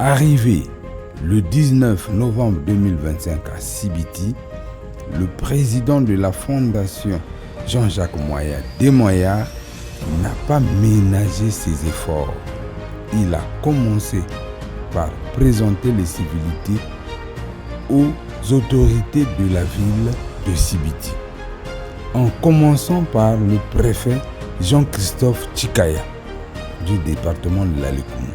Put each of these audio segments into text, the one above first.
Arrivé le 19 novembre 2025 à Sibiti, le président de la Fondation Jean-Jacques Moya Desmoyards n'a pas ménagé ses efforts. Il a commencé par présenter les civilités aux autorités de la ville de Sibiti, en commençant par le préfet Jean-Christophe Tchikaya du département de l'Alekoumou.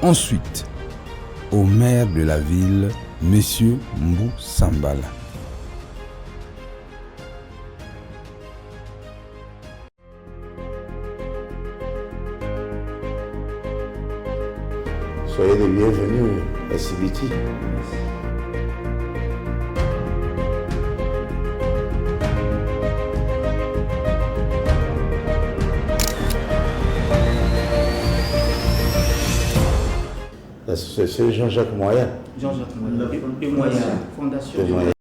Ensuite, au maire de la ville, M. Mbou Sambala. Soyez les bienvenus à Sibiti. C'est Jean-Jacques Moya. Jean-Jacques Moya. Desmoyards, Fondation Desmoyards.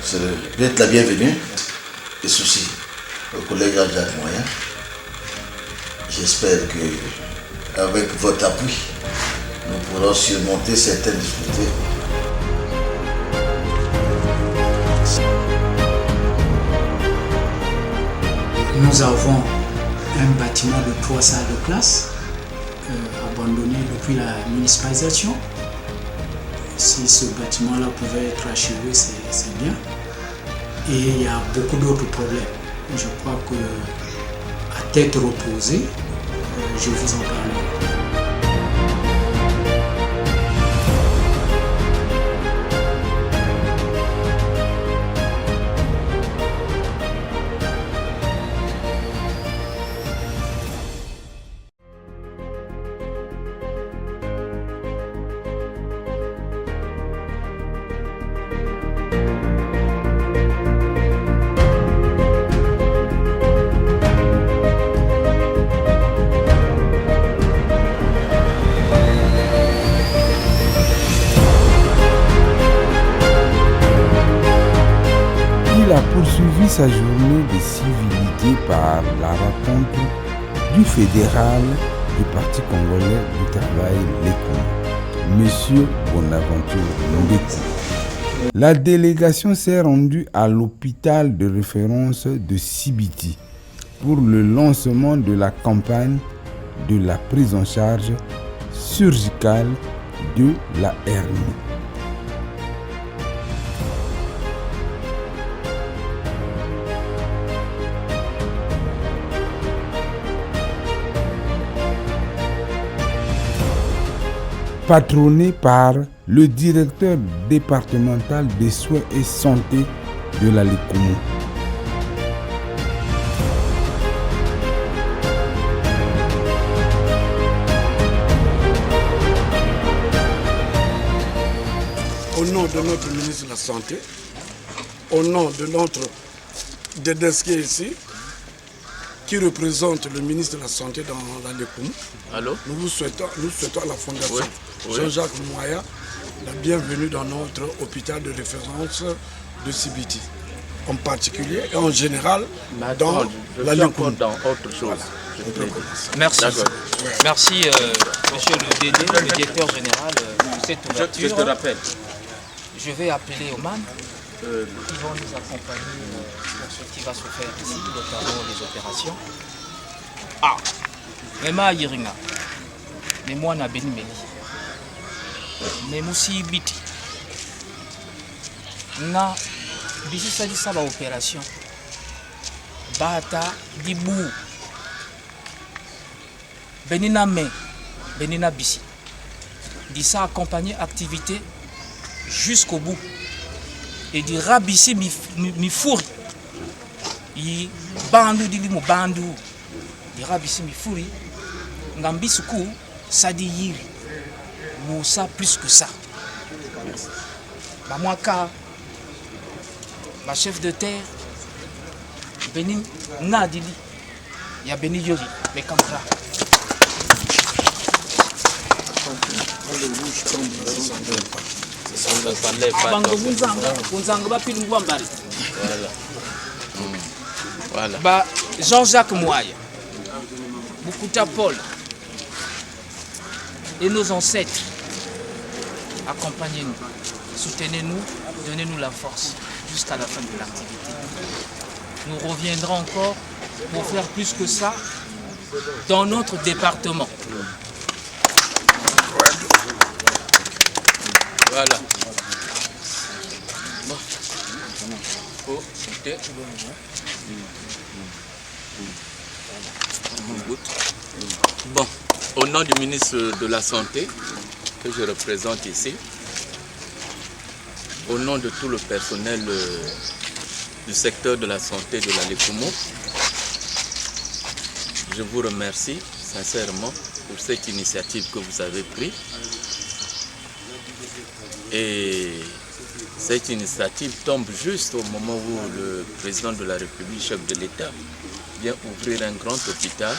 C'est peut-être la bienvenue et souci au collègue Jean-Jacques Moya. J'espère qu'avec votre appui, nous pourrons surmonter certaines difficultés. Nous avons un bâtiment de 3 salles de classe abandonné depuis la municipalisation. Si ce bâtiment-là pouvait être achevé, c'est bien. Et il y a beaucoup d'autres problèmes. Je crois qu'à tête reposée, je vous en parle. Il a poursuivi sa journée de civilité par la rencontre du fédéral du Parti congolais du travail Lekoumou, M. Bonaventure Mbeki. La délégation s'est rendue à l'hôpital de référence de Sibiti pour le lancement de la campagne de la prise en charge chirurgicale de la hernie. Patronné par le directeur départemental des soins et santé de la Lekoumou. nom de notre ministre de la Santé, au nom de notre Dédès qui est ici, qui représente le ministre de la Santé dans la Lécoum, nous souhaitons à la Fondation Jean-Jacques Moya la bienvenue dans notre hôpital de référence de CBT, en particulier et en général dans la Lécoum. Dans autre chose. Voilà. Merci. Merci, monsieur le DD, le directeur général, pour cette ouverture. Je te rappelle. Je vais appeler Oman, qui vont nous accompagner pour ce qui va se faire ici, notamment les opérations. Ah, mais ma yiringa, mais moi na benimeli, mais moussi biti, na bisi sali saba opération, bata dibu. Benina main, Benina bisi. Dit ça accompagner activité jusqu'au bout. Et dit rabisi mi fourri. I bandu di mo bandu. Di rabisi mi fourri. Ngambi suku ça dit yiri. Moussa plus que ça. Bah moi ka ma chef de terre Benin Nadili. Il y a Beni Yori, mes camarades. Voilà. Jean-Jacques Moya, Boukuta Paul et nos ancêtres, accompagnez-nous, soutenez-nous, donnez-nous la force jusqu'à la fin de l'activité. Nous reviendrons encore pour faire plus que ça dans notre département. Voilà. Bon, au nom du ministre de la Santé que je représente ici, au nom de tout le personnel du secteur de la santé de la Lékoumo, je vous remercie sincèrement pour cette initiative que vous avez prise. Et cette initiative tombe juste au moment où le président de la République, chef de l'État, vient ouvrir un grand hôpital,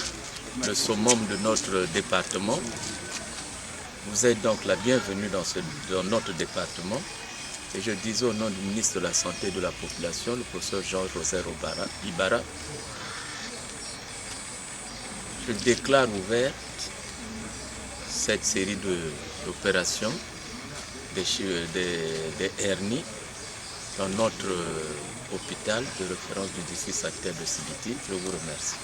le summum de notre département. Vous êtes donc la bienvenue dans notre département. Et je disais au nom du ministre de la Santé et de la Population, le professeur Jean-Rosaire Ibarra, je déclare ouverte cette série d'opérations des hernies dans notre hôpital de référence du district sanitaire de Sibiti. Je vous remercie.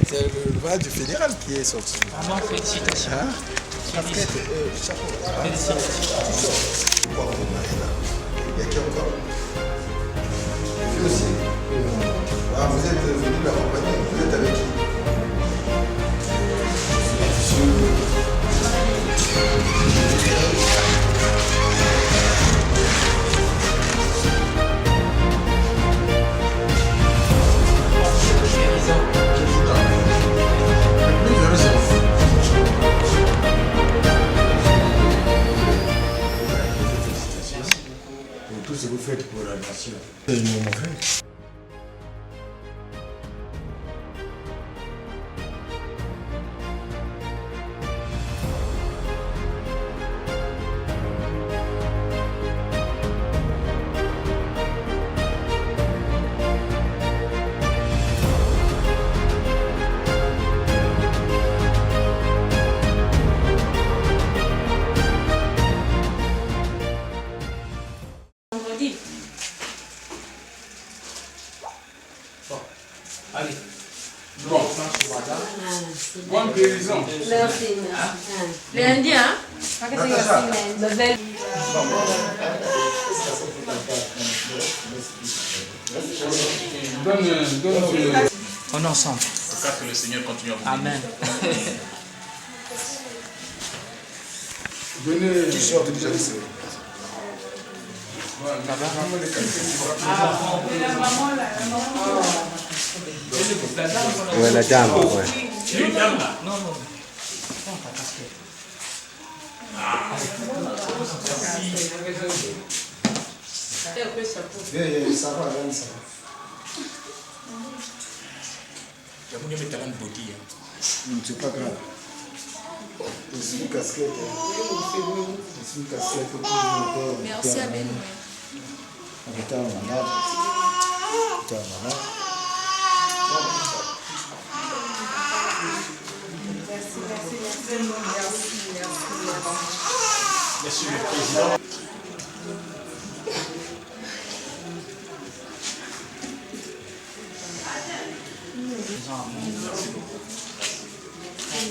C'est le voix du fédéral qui est sorti. Vraiment, félicitations. Félicitations. Il y a qui encore? Lui aussi. Vous êtes venu l'accompagner. Vous êtes avec qui? Tout ce que vous faites pour la nation. C'est le moment fait. Bonne guérison. Merci. Lundi, hein? On est ensemble. En tout cas, que le Seigneur continue à vous bénir. Amen. Venez. Tu sors déjà de ce. Ouais, la dame, ouais. Une dame là. Non. Ça va, rien, ça va. C'est pas grave. C'est une casquette. C'est une casquette. Merci à Ben. J'étais malade. Monsieur le Président.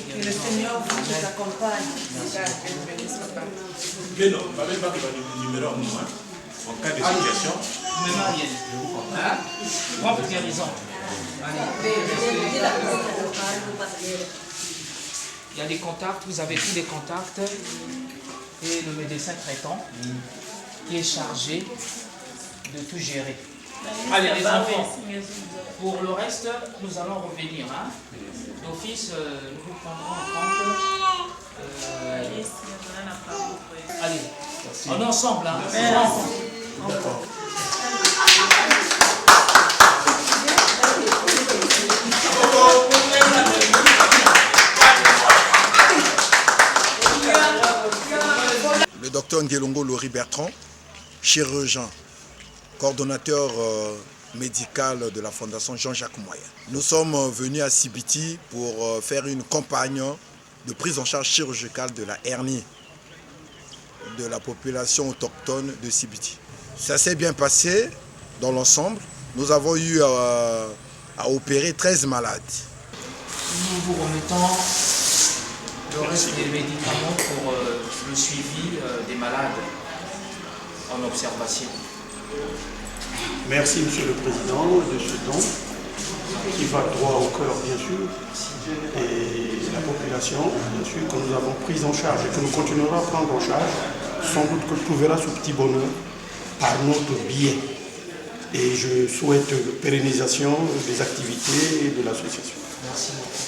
Que le Seigneur vous accompagne. Mais non, pas même pas le numéro en moins. En cas de situation. Propre guérison. Il y a des contacts, vous avez tous les contacts et le médecin traitant qui est chargé de tout gérer. Allez les enfants, pour le reste, nous allons revenir. Hein. D'office, nous vous prendrons en compte. Allez, on est ensemble. Hein. Le docteur Ngelongo Lori Bertrand, chirurgien, coordonnateur médical de la Fondation Jean-Jacques Moyen. Nous sommes venus à Sibiti pour faire une campagne de prise en charge chirurgicale de la hernie de la population autochtone de Sibiti. Ça s'est bien passé dans l'ensemble. Nous avons eu à opérer 13 malades. Nous vous remettons le reste des médicaments pour le suivi des malades en observation. Merci Monsieur le Président de ce don qui va droit au cœur bien sûr et la population bien sûr que nous avons prise en charge et que nous continuerons à prendre en charge, sans doute que trouvera ce petit bonheur par notre biais. Et je souhaite pérennisation des activités de l'association. Merci beaucoup.